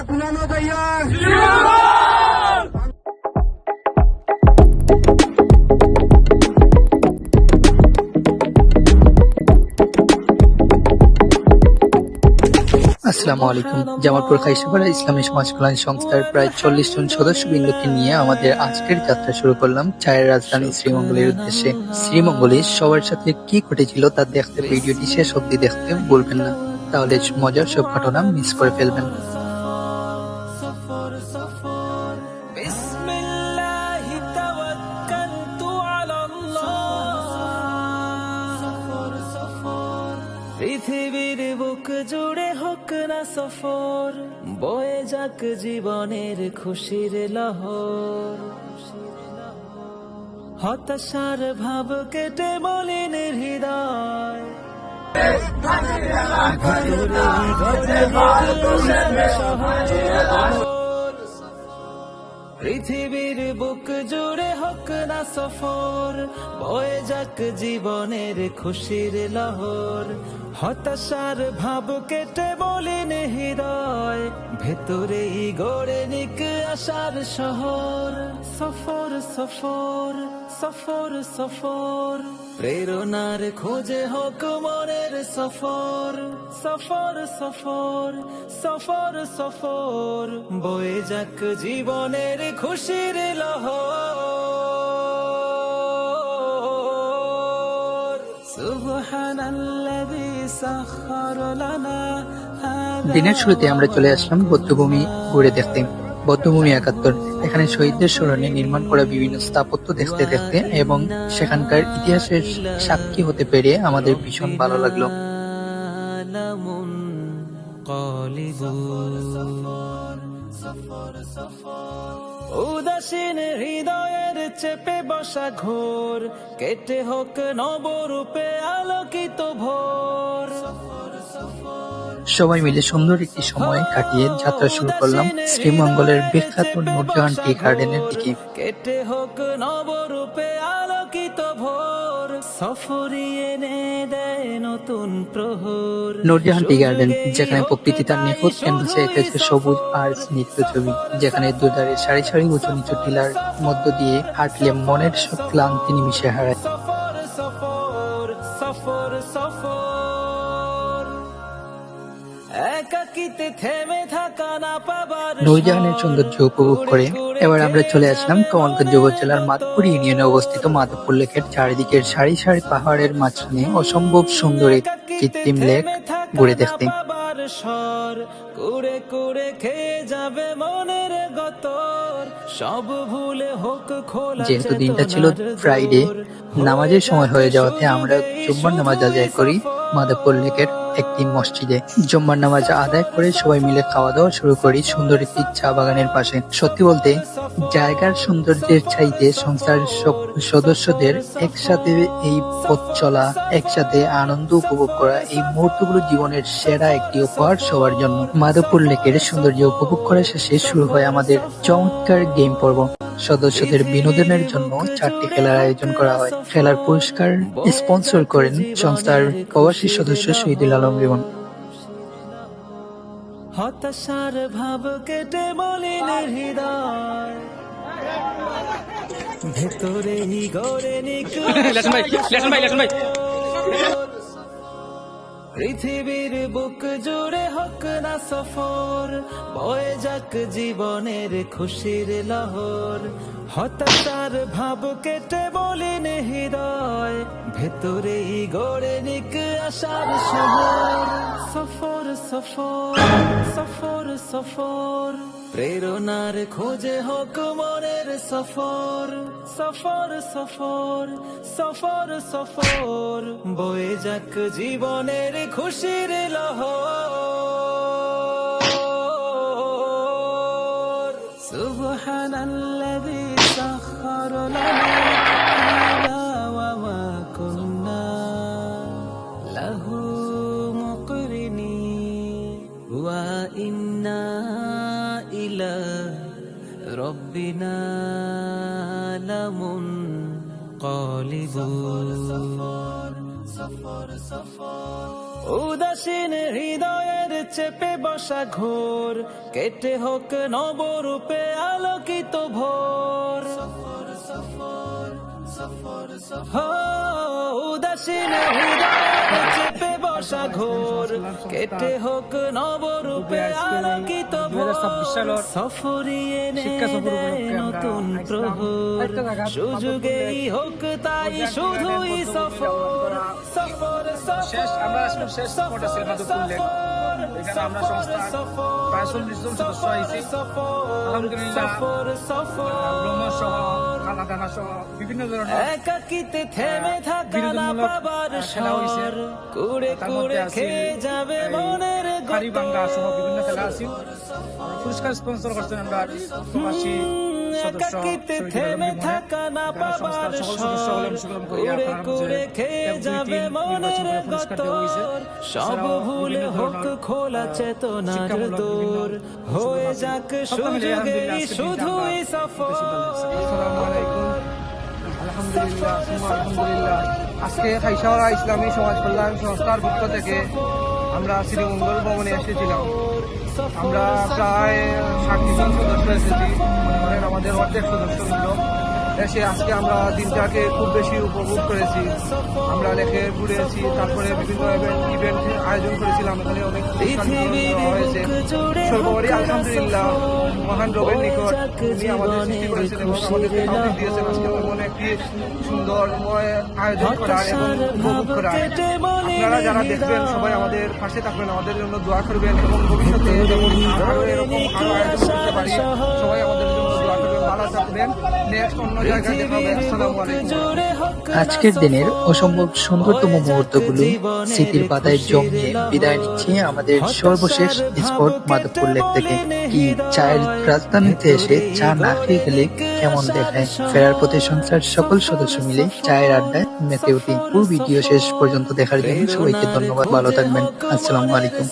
ঘুরানো ভাইয়া আসসালামু আলাইকুম। জামালপুর খাইশাপাড়া ইসলামী সমাজ কল্যাণ সংস্থার প্রায় 40 জন সদস্যবৃন্দকে নিয়ে আমাদের আজকের যাত্রা শুরু করলাম চায়ের রাজধানী শ্রীমঙ্গলের উদ্দেশ্যে। শ্রীমঙ্গলে সবার সাথে কি ঘটেছিল তা দেখতে ভিডিওটি শেষ অবধি দেখতে ভুলবেন না, তাহলে মজার সব ঘটনা মিস করে ফেলবেন। পৃথিবীর বুক জুড়ে হোক না সফর, বয়ে যাক জীবনের খুশির লহর। হতাশার ভাব কেটে মলিন হৃদয়, পৃথিবীর বুক জুড়ে হোক না সফর, বয়ে যাক জীবনের খুশির লহর। হতাশার ভাব কেটে মলিন হৃদয়, ভেতরেই গড়ে নিক আশার শহর। সফর সফর সফর সফর, প্রেরণার খোঁজে হোক মনের সফর। সফর সফর সফর সফর, বয়ে যাক জীবনের খুশির লহর। সুবহানাল্লাযী সাখখার লানা হাযা। দিনের শুরুতে আমরা চলে আসলাম বৌদ্ধভূমি ঘুরে দেখতে। বৌদ্ধভূমি 71, এখানে শহীদদের স্মরণে নির্মাণ করা বিভিন্ন স্থাপত্য দেখতে দেখতে এবং সেখানকার ইতিহাসের সাক্ষী হতে পেরে আমাদের ভীষণ ভালো লাগলো। উদাসীন হৃদয়ের চেপে বসা ঘোর, কেটে হোক নবরূপে আলোকিত ভোর। সবাই মিলে সুন্দর একটি সময় কাটিয়ে যাত্রা শুরু করলাম শ্রীমঙ্গলের বিখ্যাত নূরজাহান টি গার্ডেনের দিকে। কেটে হোক নবরূপে আলোকিত ভোর, সফরই এনে দেয় নতুন প্রহর। নূরজাহান টি গার্ডেন, যেখানে প্রকৃতি তার নিখুঁত ক্যানভাসে এঁকেছে সবুজ আর স্নিগ্ধ ছবি, যেখানে দুধারে সারি সারি উঁচু নিচু টিলার মধ্য দিয়ে হাঁটলে মনের সব ক্লান্তি নিমিশে হারায়। সফর সফর সফর সফর, একাকিতে থেমে থাকা না পাবার। নূরজাহানের সৌন্দর্য উপভোগ করে এবার আমরা চলে আসলাম কমলগঞ্জ উপজেলার মাধবপুর ইউনিয়নে অবস্থিত মাধবপুর লেকের চারিদিকের সারি সারি পাহাড়ের মাঝখানে অসম্ভব সুন্দর এক কৃত্রিম লেক ঘুরে দেখতে। কুড়ে কুড়ে খেয়ে যাবে মনের গতর, সব ভুলে হোক খোলা। যেহেতু দিনটা ছিল ফ্রাইডে, নামাজের সময় হয়ে যাওয়াতে আমরা জুম্মার নামাজ আদায় করি মাধবপুর লেকের একটি মসজিদে। জুম্মার নামাজ আদায় করে সবাই মিলে খাওয়া দাওয়া শুরু করি সুন্দর একটি চা বাগানের পাশে। সত্যি বলতে জায়গার সৌন্দর্যের চাইতে সংস্থার সদস্যদের একসাথে এই পথ চলা, একসাথে আনন্দ উপভোগ করা, এই মুহূর্তগুলো জীবনের সেরা একটি উপহার সবার জন্য। মাধবপুর লেকের সৌন্দর্য উপভোগ করা শেষে শুরু হয় আমাদের চমৎকার গেম পর্ব। সদস্যদের বিনোদনের জন্য 4টি খেলার আয়োজন করা হয়। খেলার পুরস্কার স্পন্সর করেন সংস্থার প্রবাসী সদস্য শহীদুল আলম রিমন। হতাশার ভাব কেটে মলিন হৃদয়, ভেতরেই গড়ে নিক পৃথিবীর বুক জুড়ে হোক না সফর, বয়ে যাক জীবনের খুশির লহর। হতাশার ভাব কেটে মলিন হৃদয়, ভেতরেই গড়ে নিক আশার শহর। সফর সফর সফর সফর, প্রেরণার খোঁজে হোক মনের সফর। সফর সফর সফর সফর, বয়ে যাক জীবনের খুশির লহর। সুবহানাল্লাযী সাখখার লানা হাযা ওয়া মা কুন্না লাহু মুকরিনিন ওয়া ইন্না ইলা রব্বিনা লামুনকালিবুন। সফর সফর উদাসীন হৃদয়ের চেপে বসা ঘোর কেটে হোক নবরূপে আলোকিত ভোর। হো, উদাসীন হৃদয়ের চেপে বসা ঘোর কেটে হোক নবরূপে আলোকিত ভোর। সফরিয়ে নতুন প্রহর সুযোগেই হোক তাই শুধুই সফর। সফর শেষ আমরা আজকে শেষ স্পট আছে মাধবপুর এখানে আমরা সংস্থা প্রায় 40 জন সদস্য আইছি। আলহামদুলিল্লাহ ব্রহ্ম সহ খানাদানা সহ বিভিন্ন ধরনের একাকিতে থেমে থাকা না পাবার খেলা হয়েছে। স্বর কুড়ে তার কুড়ে মধ্যে আছে খেয়ে যাবে মনের হাড়ি ভাঙ্গা সহ গতর। বিভিন্ন খেলা আছে। পুরস্কার স্পন্সর করছেন আমরা প্রবাসী সদস্য একাকিতে শহীদুল আলম থেমে লিমন। থাকা না এখানে পাবার সংস্থার সকল সদস্য স্বর হলে অংশগ্রহণ করি। কুড়ে আপনার কুড়ে মধ্যে খেয়ে এক, দুই, যাবে তিন মনের নির্বাচন করে পুরস্কার দেওয়া হয়েছে। গতর। সব এছাড়াও ভুলে বিভিন্ন হোক ধরনের, খোলা চেতনার শিক্ষামূলক দোর বিভিন্ন হয়ে অনুষ্ঠান আছে। যাক সব মিলিয়ে সুযোগেই আলহামদুলিল্লাহ আজকের দিনটা শুধুই আমরা সফর। আসসালামু আলাইকুম। আলহামদুলিল্লাহ সুম্মা আলহামদুলিল্লাহ। আজকে খাইসাওয়ারা ইসলামী সমাজ কল্যাণ সংস্থার পক্ষ থেকে আমরা শ্রীমঙ্গল ভবনে এসেছিলাম। আমরা প্রায় 60 জন সদস্য এসেছি। মনে করেন আমাদের অর্ধেক সদস্য ছিল এসে আজকে আমরা দিনটাকে খুব বেশি উপভোগ করেছি। আমরা লেখে ঘুরেছি, তারপরে বিভিন্ন ইভেন্ট আয়োজন করেছিলাম। এখানে অনেক পুরস্কার বিতরণ করা হয়েছে। সর্বোপরি আলহামদুলিল্লাহ মহান রবের নিকট তিনি আমাদের সৃষ্টি করেছেন এবং আমাদেরকে তৌফিক দিয়েছেন আজকে এমন একটি সুন্দরময় আয়োজন করার এবং উপভোগ করার। আপনারা যারা দেখবেন সবাই আমাদের পাশে থাকবেন, আমাদের জন্য দোয়া করবেন এবং ভবিষ্যতে যেমন আরো এরকম আরো আয়োজন করতে পারি সবাই আমাদের জন্য দোয়া করবেন, ভালো থাকবেন। নেক্সট অন্য জায়গায় দেখা হবে। আসসালামু আলাইকুম। আজকের দিনের অসম্ভব সুন্দরতম মুহূর্তগুলো স্মৃতির পাতায় জমিয়ে বিদায় নিচ্ছে আমাদের সর্বশেষ স্পট মাধবপুর লেক থেকে। কি চায়ের রাজধানীতে এসে চা না খেয়ে গেলে কেমন দেখায়? ফেরার পথে সংসার সকল সদস্য মিলে চায়ের আড্ডায় মেতে উঠি। পুরো ভিডিও শেষ পর্যন্ত দেখার জন্য সবাইকে ধন্যবাদ। ভালো থাকবেন। আসসালামু আলাইকুম।